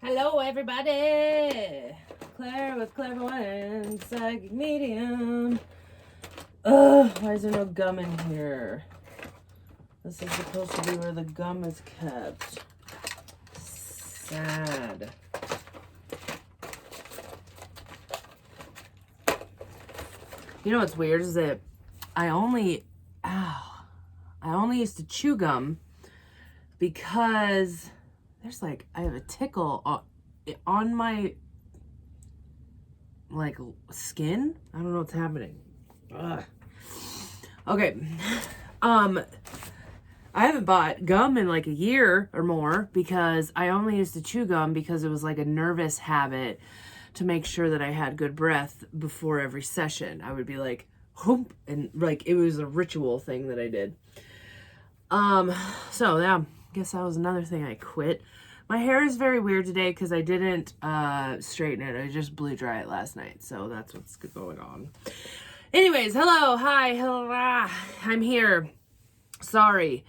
Hello, everybody. Claire with Clairvoyant Psychic Medium. Ugh, why is there no gum in here? This is supposed to be where the gum is kept. Sad. You know what's weird is that I only used to chew gum because there's like, I have a tickle on my like skin. I don't know what's happening. Ugh. Okay. I haven't bought gum in like a year or more because I only used to chew gum because it was like a nervous habit to make sure that I had good breath before every session. I would be like, whoop, and like it was a ritual thing that I did. So yeah, guess that was another thing I quit. My hair is very weird today because I didn't straighten it. I just blew dry it last night. So that's what's going on. Anyways, hello, hi, hello, I'm here. Sorry.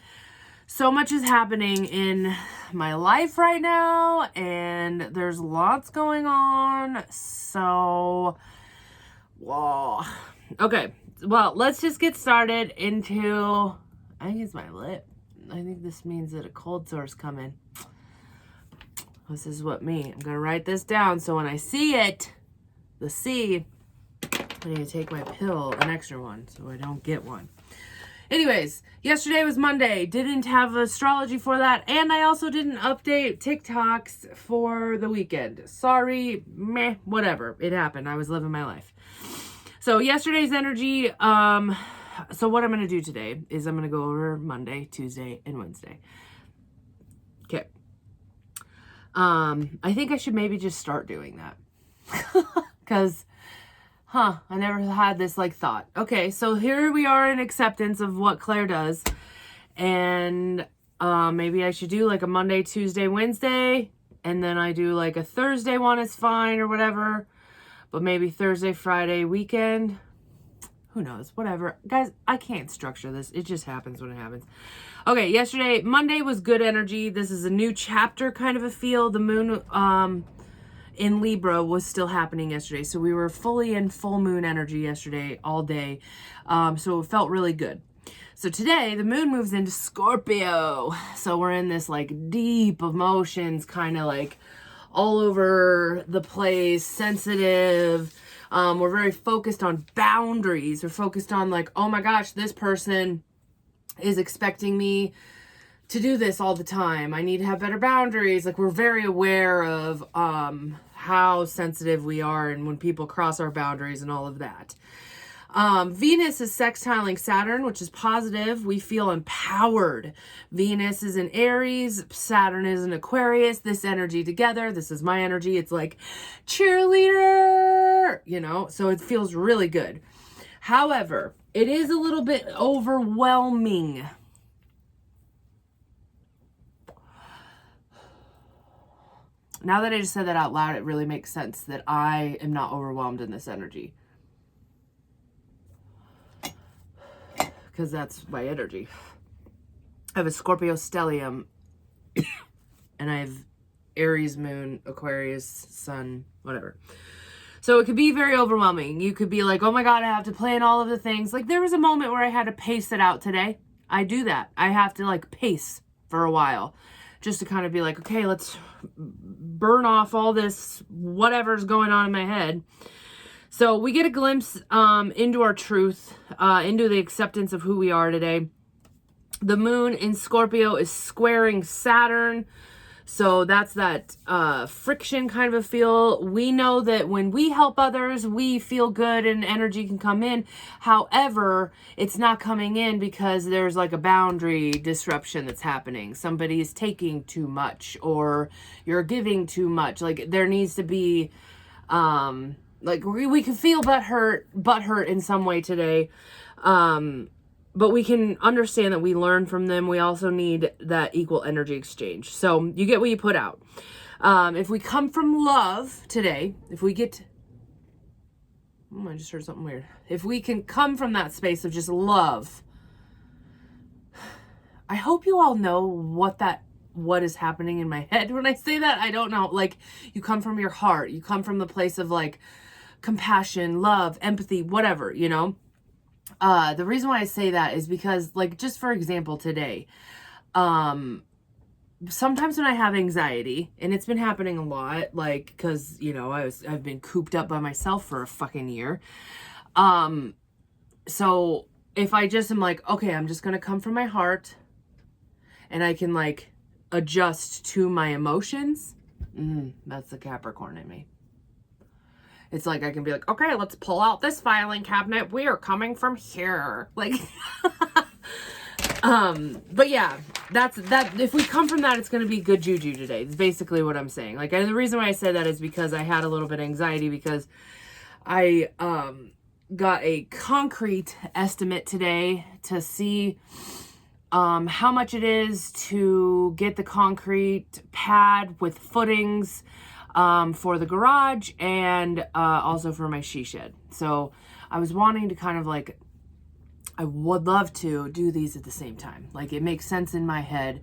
So much is happening in my life right now, and there's lots going on. So, whoa. Okay, well, let's just get started into, I think it's my lip. I think this means that a cold sore's coming. This is what I'm going to write this down so when I see it, the C, I need to take my pill, an extra one, so I don't get one. Anyways, yesterday was Monday. Didn't have astrology for that. And I also didn't update TikToks for the weekend. Sorry, meh, whatever. It happened. I was living my life. So yesterday's energy, so what I'm going to do today is I'm going to go over Monday, Tuesday, and Wednesday. Okay. I think I should maybe just start doing that. Because... I never had this like thought. Okay, so here we are in acceptance of what Claire does. And maybe I should do like a Monday, Tuesday, Wednesday. And then I do like a Thursday one is fine or whatever. But maybe Thursday, Friday, weekend. Who knows? Whatever. Guys, I can't structure this. It just happens when it happens. Okay, yesterday, Monday was good energy. This is a new chapter kind of a feel. The moon... in Libra was still happening yesterday. So we were fully in full moon energy yesterday all day. So it felt really good. So today the moon moves into Scorpio. So we're in this like deep emotions, kind of like all over the place, sensitive. We're very focused on boundaries. We're focused on like, oh my gosh, this person is expecting me to do this all the time. I need to have better boundaries. Like we're very aware of how sensitive we are and when people cross our boundaries and all of that. Venus is sextiling Saturn, which is positive. We feel empowered. Venus is in Aries. Saturn is in Aquarius. This energy together. This is my energy. It's like cheerleader, you know, so it feels really good. However, it is a little bit overwhelming. Now that I just said that out loud, it really makes sense that I am not overwhelmed in this energy. Because that's my energy. I have a Scorpio stellium. And I have Aries moon, Aquarius sun, whatever. So it could be very overwhelming. You could be like, oh my God, I have to plan all of the things. Like there was a moment where I had to pace it out today. I do that. I have to like pace for a while. Just to kind of be like, okay, let's burn off all this whatever's going on in my head. So we get a glimpse into our truth, into the acceptance of who we are today. The moon in Scorpio is squaring Saturn. So that's that friction kind of a feel. We know that when we help others, we feel good and energy can come in. However, it's not coming in because there's like a boundary disruption that's happening. Somebody is taking too much or you're giving too much. Like there needs to be, like we can feel butthurt in some way today. But we can understand that we learn from them. We also need that equal energy exchange. So you get what you put out. If we come from love today, if we get, I just heard something weird. If we can come from that space of just love, I hope you all know what that what is happening in my head when I say that. I don't know. Like, you come from your heart. You come from the place of like compassion, love, empathy, whatever, you know? The reason why I say that is because, like, just for example, today, sometimes when I have anxiety, and it's been happening a lot, like, cause, you know, I've been cooped up by myself for a fucking year. So if I just am like, okay, I'm just going to come from my heart and I can like adjust to my emotions. That's the Capricorn in me. It's like, I can be like, okay, let's pull out this filing cabinet. We are coming from here. Like, but yeah, that. If we come from that, it's going to be good juju today. It's basically what I'm saying. Like, the reason why I said that is because I had a little bit of anxiety because I, got a concrete estimate today to see how much it is to get the concrete pad with footings for the garage and also for my she shed. So I was wanting to kind of like, I would love to do these at the same time. Like, it makes sense in my head.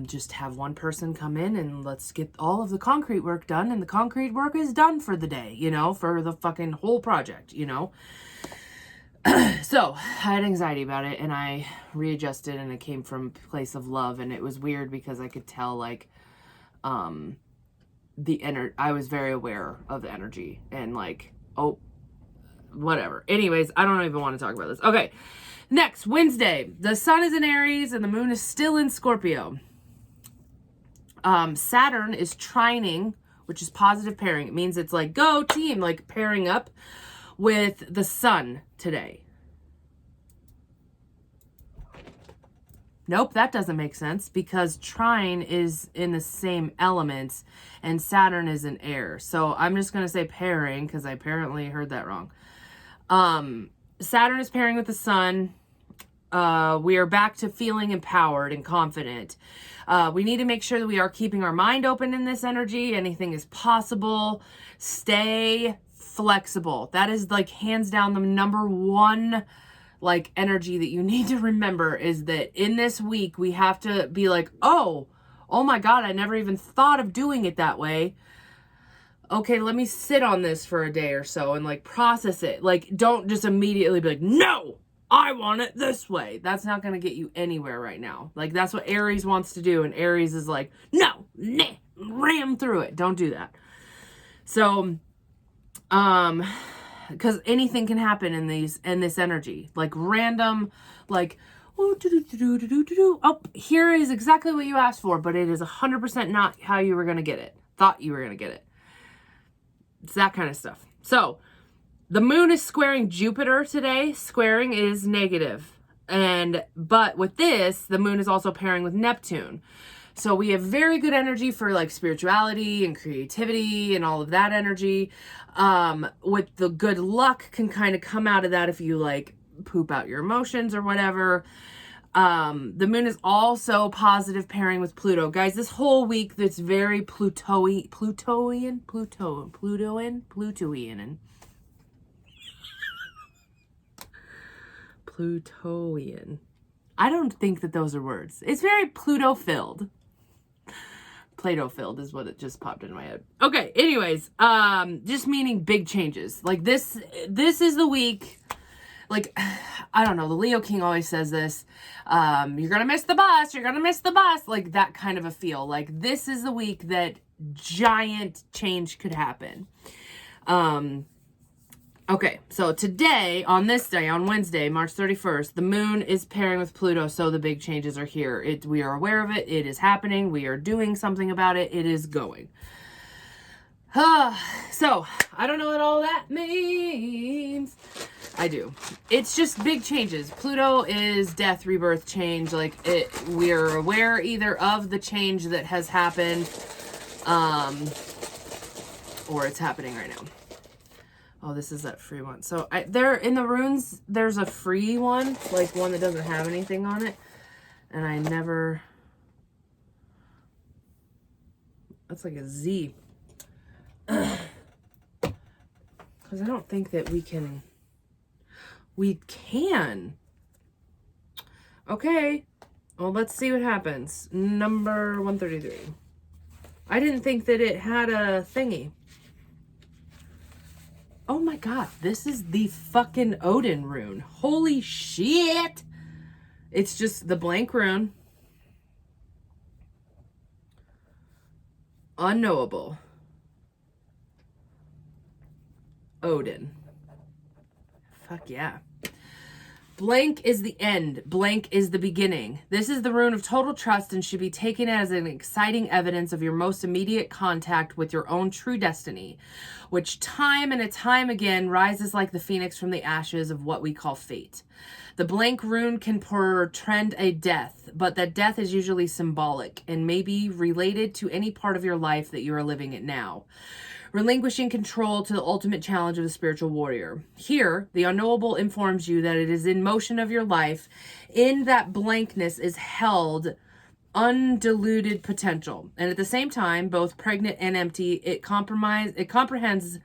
Just have one person come in and let's get all of the concrete work done, and the concrete work is done for the day, you know, for the fucking whole project, you know. So I had anxiety about it and I readjusted, and it came from a place of love, and it was weird because I could tell like I was very aware of the energy and like, oh, whatever. Anyways, I don't even want to talk about this. Okay. Next, Wednesday, the sun is in Aries and the moon is still in Scorpio. Saturn is trining, which is positive pairing. It means it's like, go team, like pairing up with the sun today. Nope, that doesn't make sense because trine is in the same elements and Saturn is in air. So I'm just going to say pairing because I apparently heard that wrong. Saturn is pairing with the sun. We are back to feeling empowered and confident. We need to make sure that we are keeping our mind open in this energy. Anything is possible. Stay flexible. That is like hands down the number one like energy that you need to remember, is that in this week we have to be like, oh my God, I never even thought of doing it that way. Okay, let me sit on this for a day or so and like process it. Like, don't just immediately be like, no, I want it this way. That's not going to get you anywhere right now. Like, that's what Aries wants to do. And Aries is like, no, nah, ram through it. Don't do that. So, because anything can happen in this energy, like random, like, oh, here is exactly what you asked for, but it is 100% not how you were going to get it. Thought you were going to get it. It's that kind of stuff. So the moon is squaring Jupiter today. Squaring is negative. But with this, the moon is also pairing with Neptune. So we have very good energy for like spirituality and creativity and all of that energy. With the good luck can kind of come out of that if you like poop out your emotions or whatever. The moon is also positive pairing with Pluto. Guys, this whole week that's very Plutoian. I don't think that those are words. It's very Pluto-filled. Plato-filled is what it just popped into my head. Okay, anyways, just meaning big changes. Like this is the week, like, I don't know, the Leo King always says this, you're gonna miss the bus, like that kind of a feel. Like, this is the week that giant change could happen. Okay, so today, on this day, on Wednesday, March 31st, the moon is pairing with Pluto, so the big changes are here. We are aware of it. It is happening. We are doing something about it. It is going. So, I don't know what all that means. I do. It's just big changes. Pluto is death, rebirth, change. Like, we're aware either of the change that has happened, or it's happening right now. Oh, this is that free one. So there in the runes, there's a free one, like one that doesn't have anything on it. And I never, that's like a Z. Because I don't think that we can. Okay. Well, let's see what happens. Number 133. I didn't think that it had a thingy. Oh my god, this is the fucking Odin Rune. Holy shit! It's just the blank rune. Unknowable. Odin. Fuck yeah. Blank is the end. Blank is the beginning. This is the rune of total trust and should be taken as an exciting evidence of your most immediate contact with your own true destiny, which time and time again rises like the phoenix from the ashes of what we call fate. The blank rune can portend a death, but that death is usually symbolic and may be related to any part of your life that you are living it now, relinquishing control to the ultimate challenge of the spiritual warrior. Here, the unknowable informs you that it is in motion of your life. In that blankness is held undiluted potential. And at the same time, both pregnant and empty, it comprehends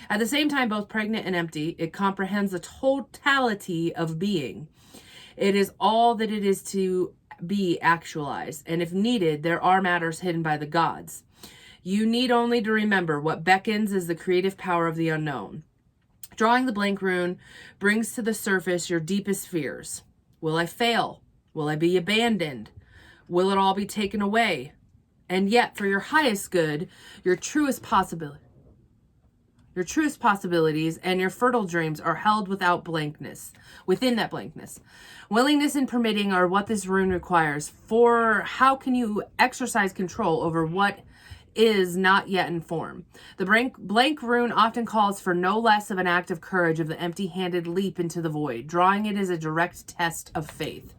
at the same time, both pregnant and empty, it comprehends the totality of being. It is all that it is to be actualized. And if needed, there are matters hidden by the gods. You need only to remember what beckons is the creative power of the unknown. Drawing the blank rune brings to the surface your deepest fears. Will I fail? Will I be abandoned? Will it all be taken away? And yet, for your highest good, your truest possibilities and your fertile dreams are held within that blankness. Willingness and permitting are what this rune requires. For how can you exercise control over what is not yet in form? The blank rune often calls for no less of an act of courage of the empty-handed leap into the void. Drawing it is a direct test of faith.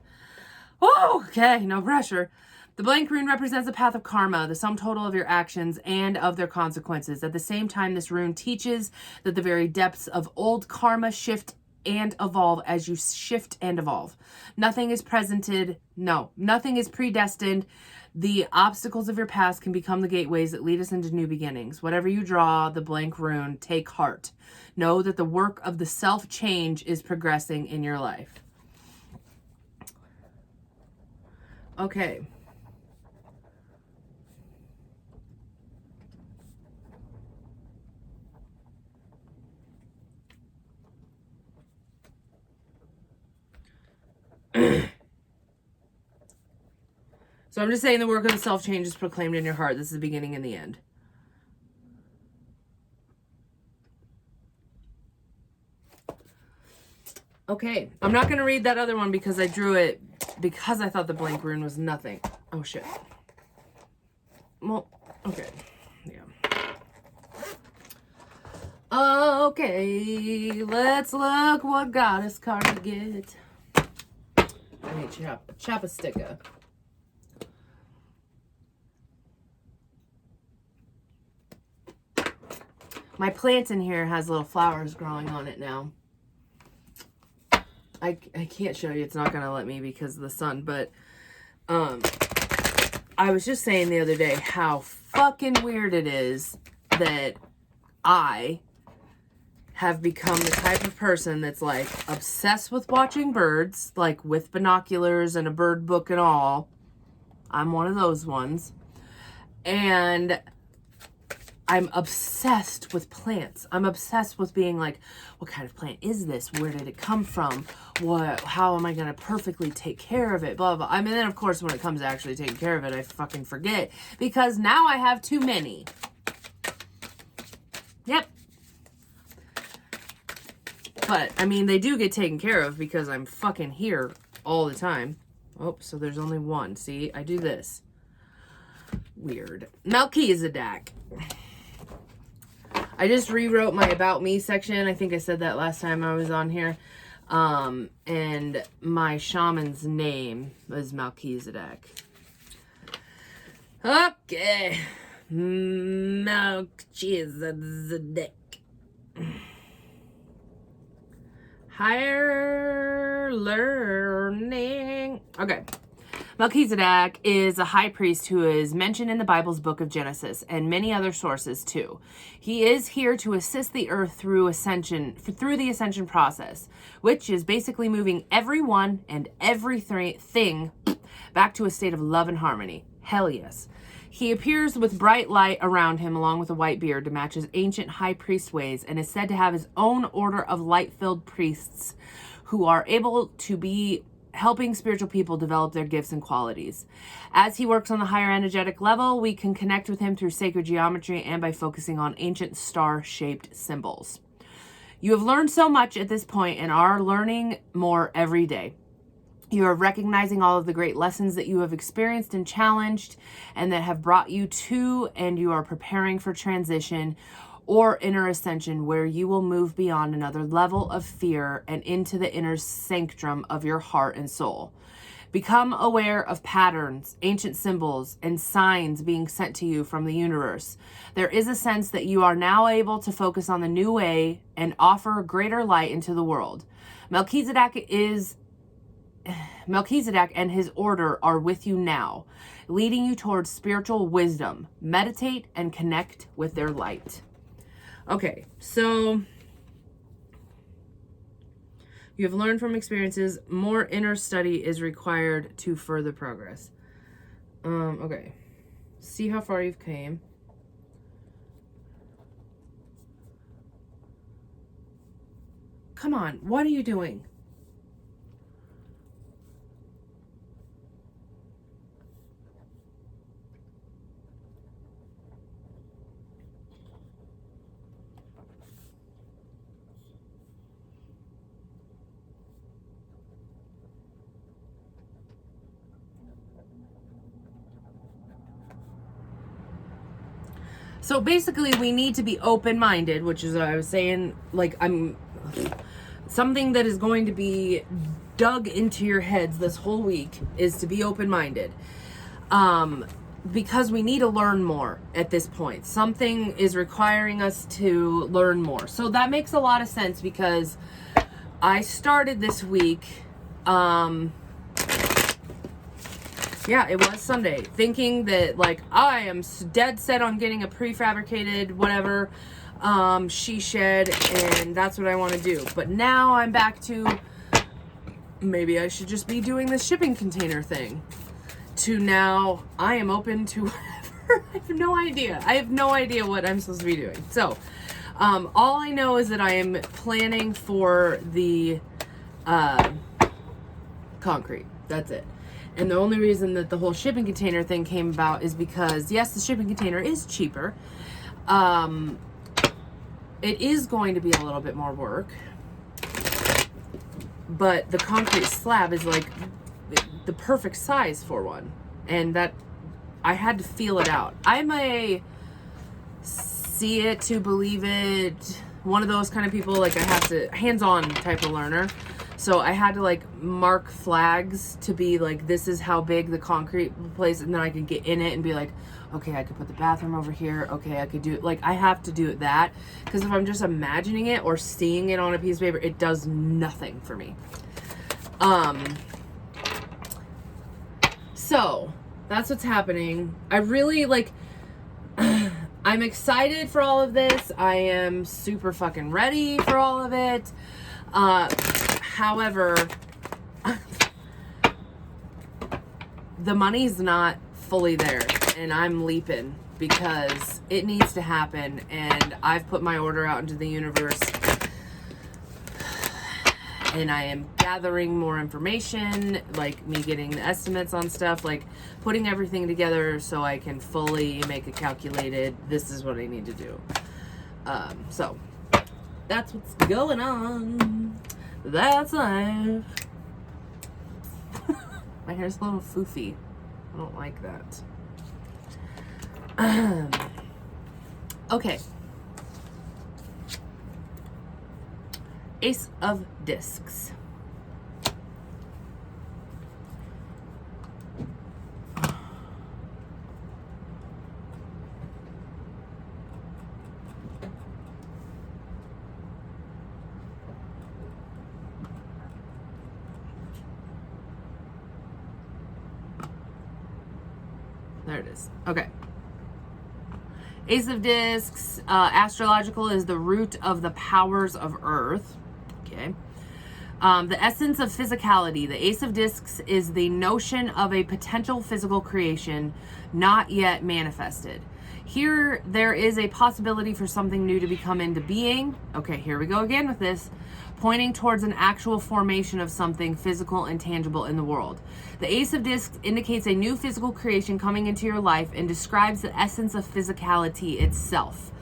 Oh, okay, no pressure. The blank rune represents the path of karma, the sum total of your actions and of their consequences. At the same time, this rune teaches that the very depths of old karma shift and evolve as you shift and evolve. Nothing is predestined. The obstacles of your past can become the gateways that lead us into new beginnings. Whatever you draw, the blank rune, take heart. Know that the work of the self-change is progressing in your life. Okay. So I'm just saying the work of the self-change is proclaimed in your heart. This is the beginning and the end. Okay. I'm not going to read that other one because I drew it because I thought the blank rune was nothing. Oh, shit. Well, okay. Yeah. Okay. Let's look what goddess card we get. I need Chapastica. My plant in here has little flowers growing on it now. I can't show you. It's not going to let me because of the sun. But I was just saying the other day how fucking weird it is that I have become the type of person that's like obsessed with watching birds, like with binoculars and a bird book and all. I'm one of those ones. And I'm obsessed with plants. I'm obsessed with being like, what kind of plant is this? Where did it come from? How am I going to perfectly take care of it? Blah, blah. I mean, then of course, when it comes to actually taking care of it, I fucking forget because now I have too many. Yep. But I mean, they do get taken care of because I'm fucking here all the time. Oh, so there's only one. See, I do this. Weird. Melchizedek. I just rewrote my About Me section. I think I said that last time I was on here. And my shaman's name was Melchizedek. Okay. Melchizedek. Higher learning. Okay. Melchizedek is a high priest who is mentioned in the Bible's book of Genesis and many other sources too. He is here to assist the earth through the ascension process, which is basically moving everyone and everything back to a state of love and harmony. Hell yes. He appears with bright light around him along with a white beard to match his ancient high priest ways, and is said to have his own order of light-filled priests who are able to be helping spiritual people develop their gifts and qualities. As he works on the higher energetic level, we can connect with him through sacred geometry and by focusing on ancient star-shaped symbols. You have learned so much at this point and are learning more every day. You are recognizing all of the great lessons that you have experienced and challenged and that have brought you to, and you are preparing for transition or inner ascension, where you will move beyond another level of fear and into the inner sanctum of your heart and soul. Become aware of patterns, ancient symbols, and signs being sent to you from the universe. There is a sense that you are now able to focus on the new way and offer greater light into the world. Melchizedek and his order are with you now, leading you towards spiritual wisdom. Meditate and connect with their light. Okay, so you have learned from experiences. More inner study is required to further progress. Okay. See how far you've came. Come on, what are you doing? So basically, we need to be open-minded, which is what I was saying. Like, something that is going to be dug into your heads this whole week is to be open-minded. Because we need to learn more at this point. Something is requiring us to learn more. So that makes a lot of sense, because I started this week, yeah, it was Sunday, thinking that, like, I am dead set on getting a prefabricated whatever she shed, and that's what I want to do. But now I'm back to, maybe I should just be doing this shipping container thing, to now I am open to whatever. I have no idea. I have no idea what I'm supposed to be doing. So all I know is that I am planning for the concrete. That's it. And the only reason that the whole shipping container thing came about is because, yes, the shipping container is cheaper. It is going to be a little bit more work. But the concrete slab is like the perfect size for one. And that, I had to feel it out. I'm a see it to believe it, one of those kind of people. Like, I have to, hands-on type of learner. So I had to, like, mark flags to be like, this is how big the concrete place, and then I could get in it and be like, okay, I could put the bathroom over here. Okay, I could do it. Like, I have to do it that, because if I'm just imagining it or seeing it on a piece of paper, it does nothing for me. So that's what's happening. I really, like, I'm excited for all of this. I am super fucking ready for all of it. However, the money's not fully there, and I'm leaping because it needs to happen, and I've put my order out into the universe, and I am gathering more information, like me getting the estimates on stuff, like putting everything together so I can fully make a calculated, this is what I need to do. So that's what's going on. That's life. My hair's a little foofy. I don't like that. Okay. Ace of Discs. it is. Okay. Ace of Discs, astrological is the root of the powers of Earth. Okay. The essence of physicality. The Ace of Discs is the notion of a potential physical creation not yet manifested. Here, there is a possibility for something new to become into being. Okay, here we go again with this. Pointing towards an actual formation of something physical and tangible in the world. The Ace of Discs indicates a new physical creation coming into your life and describes the essence of physicality itself.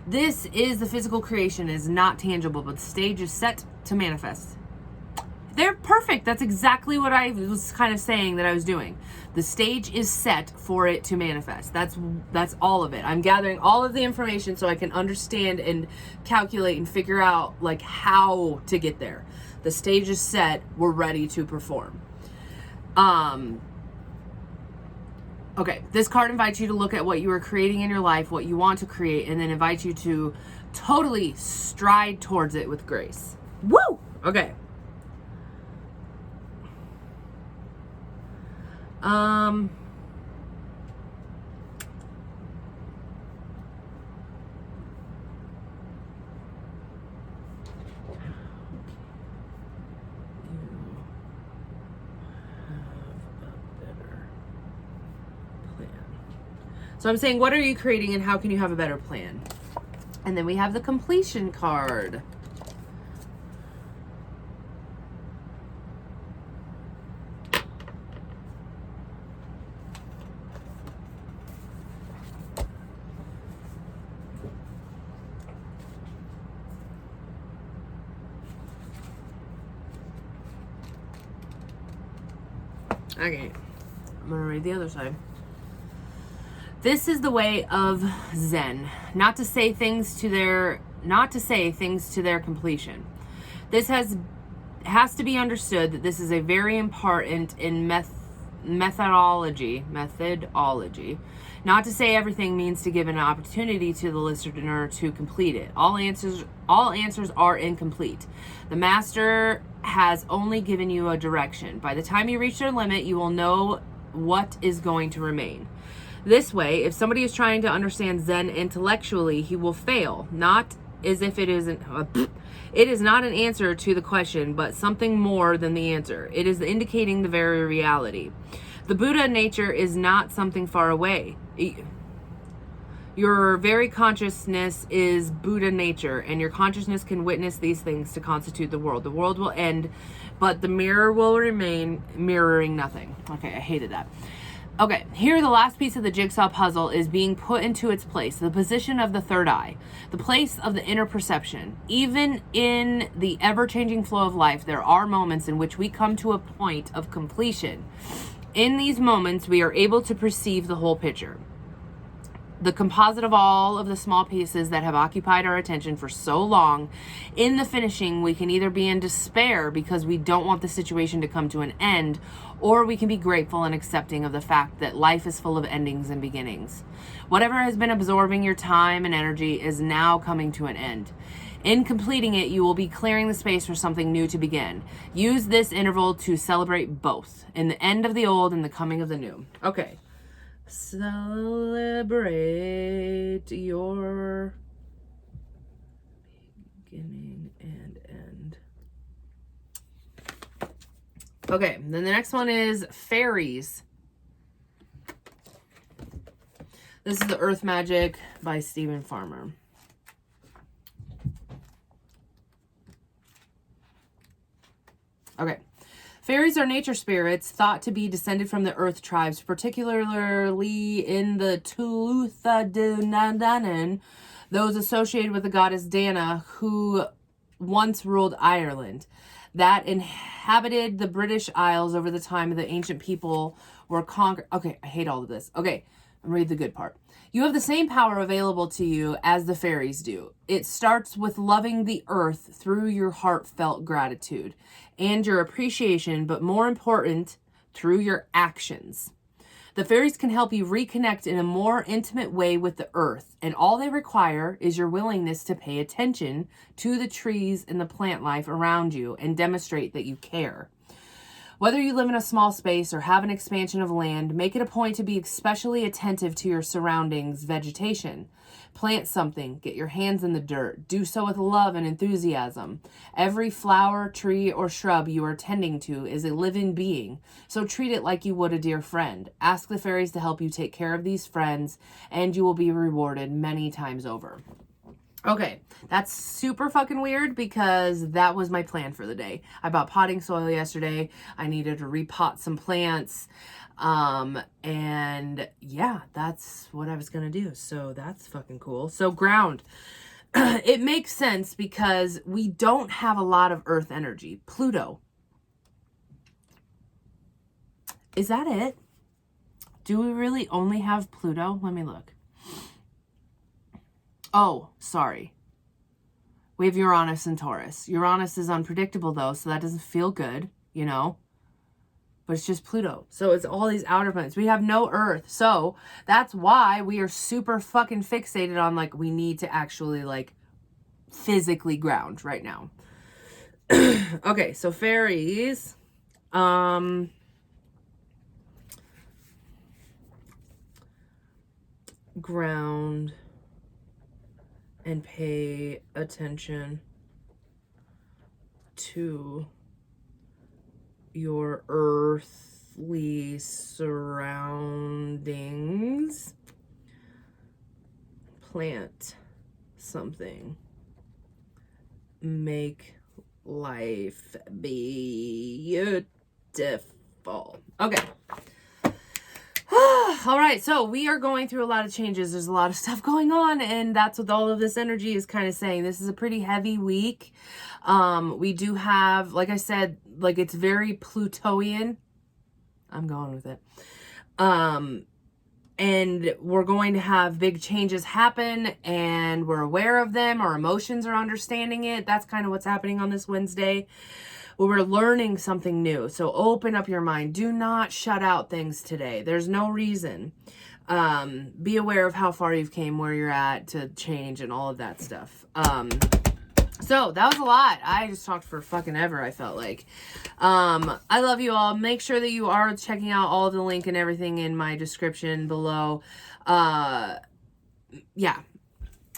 This is the physical creation, is not tangible, but the stage is set to manifest. They're perfect. That's exactly what I was kind of saying that I was doing. The stage is set for it to manifest. That's all of it. I'm gathering all of the information so I can understand and calculate and figure out like how to get there. The stage is set. We're ready to perform. Okay, this card invites you to look at what you are creating in your life, what you want to create, and then invites you to totally stride towards it with grace. Woo! Okay. So I'm saying, what are you creating and how can you have a better plan? And then we have the completion card. Okay, I'm gonna read the other side. This is the way of Zen, not to say things to their completion. This has to be understood that this is a very important in methodology. Not to say everything means to give an opportunity to the listener to complete it. All answers are incomplete. The master has only given you a direction. By the time you reach their limit, you will know what is going to remain. This way, if somebody is trying to understand Zen intellectually, he will fail. Not as if it isn't. It is not an answer to the question, but something more than the answer. It is indicating the very reality. The Buddha nature is not something far away. Your very consciousness is Buddha nature, and your consciousness can witness these things to constitute the world. The world will end, but the mirror will remain, mirroring nothing. Okay, I hated that. Okay, here the last piece of the jigsaw puzzle is being put into its place, the position of the third eye, the place of the inner perception. Even in the ever-changing flow of life, there are moments in which we come to a point of completion. In these moments, we are able to perceive the whole picture. The composite of all of the small pieces that have occupied our attention for so long. In the finishing, we can either be in despair because we don't want the situation to come to an end, or we can be grateful and accepting of the fact that life is full of endings and beginnings. Whatever has been absorbing your time and energy is now coming to an end. In completing it, you will be clearing the space for something new to begin. Use this interval to celebrate both, in the end of the old and the coming of the new. Okay. Celebrate your beginning and end. Okay, then the next one is fairies. This is the Earth Magic by Stephen Farmer. Okay. Fairies are nature spirits thought to be descended from the earth tribes, particularly in the Tuatha those associated with the goddess Dana, who once ruled Ireland, that inhabited the British Isles over the time of the ancient people were conquered. Okay, I hate all of this. Okay, I'm read the good part. You have the same power available to you as the fairies do. It starts with loving the earth through your heartfelt gratitude and your appreciation, but more important, through your actions. The fairies can help you reconnect in a more intimate way with the earth, and all they require is your willingness to pay attention to the trees and the plant life around you and demonstrate that you care. Whether you live in a small space or have an expansion of land, make it a point to be especially attentive to your surroundings' vegetation. Plant something, get your hands in the dirt, do so with love and enthusiasm. Every flower, tree, or shrub you are tending to is a living being, so treat it like you would a dear friend. Ask the fairies to help you take care of these friends, and you will be rewarded many times over. Okay, that's super fucking weird because that was my plan for the day. I bought potting soil yesterday. I needed to repot some plants. And yeah, that's what I was going to do. So that's fucking cool. So ground. It makes sense because we don't have a lot of earth energy. Pluto. Is that it? Do we really only have Pluto? Let me look. Oh, sorry. We have Uranus and Taurus. Uranus is unpredictable though, so that doesn't feel good, you know? But it's just Pluto. So it's all these outer planets. We have no Earth. So that's why we are super fucking fixated on, like, we need to actually, like, physically ground right now. Okay, so fairies. Ground and pay attention to your earthly surroundings. Plant something. Make life beautiful. Okay. All right, so we are going through a lot of changes. There's a lot of stuff going on, and that's what all of this energy is kind of saying. This is a pretty heavy week. We do have, like I said, like, it's very Plutoian. I'm going with it. And we're going to have big changes happen, and we're aware of them. Our emotions are understanding it. That's kind of what's happening on this Wednesday. We're learning something new. So open up your mind. Do not shut out things today. There's no reason. Be aware of how far you've came, where you're at to change and all of that stuff. So that was a lot. I just talked for fucking ever, I felt like. I love you all. Make sure that you are checking out all the link and everything in my description below. Yeah.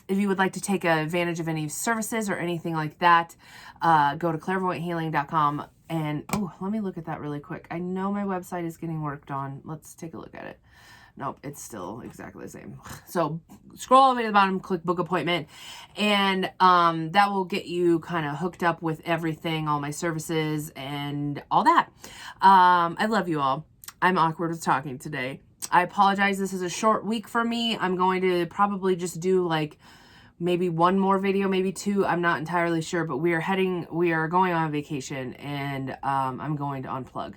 If you would like to take advantage of any services or anything like that, go to clairvoyanthealing.com. And, oh, let me look at that really quick. I know my website is getting worked on. Let's take a look at it. Nope, it's still exactly the same. So scroll all the way to the bottom, click book appointment, and that will get you kind of hooked up with everything, all my services and all that. I love you all. I'm awkward with talking today. I apologize. This is a short week for me. I'm going to probably just do like maybe one more video, maybe two. I'm not entirely sure, but we are going on vacation, and I'm going to unplug.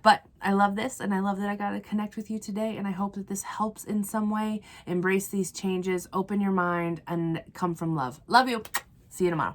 But I love this, and I love that I got to connect with you today, and I hope that this helps in some way. Embrace these changes, open your mind, and come from love. Love you. See you tomorrow.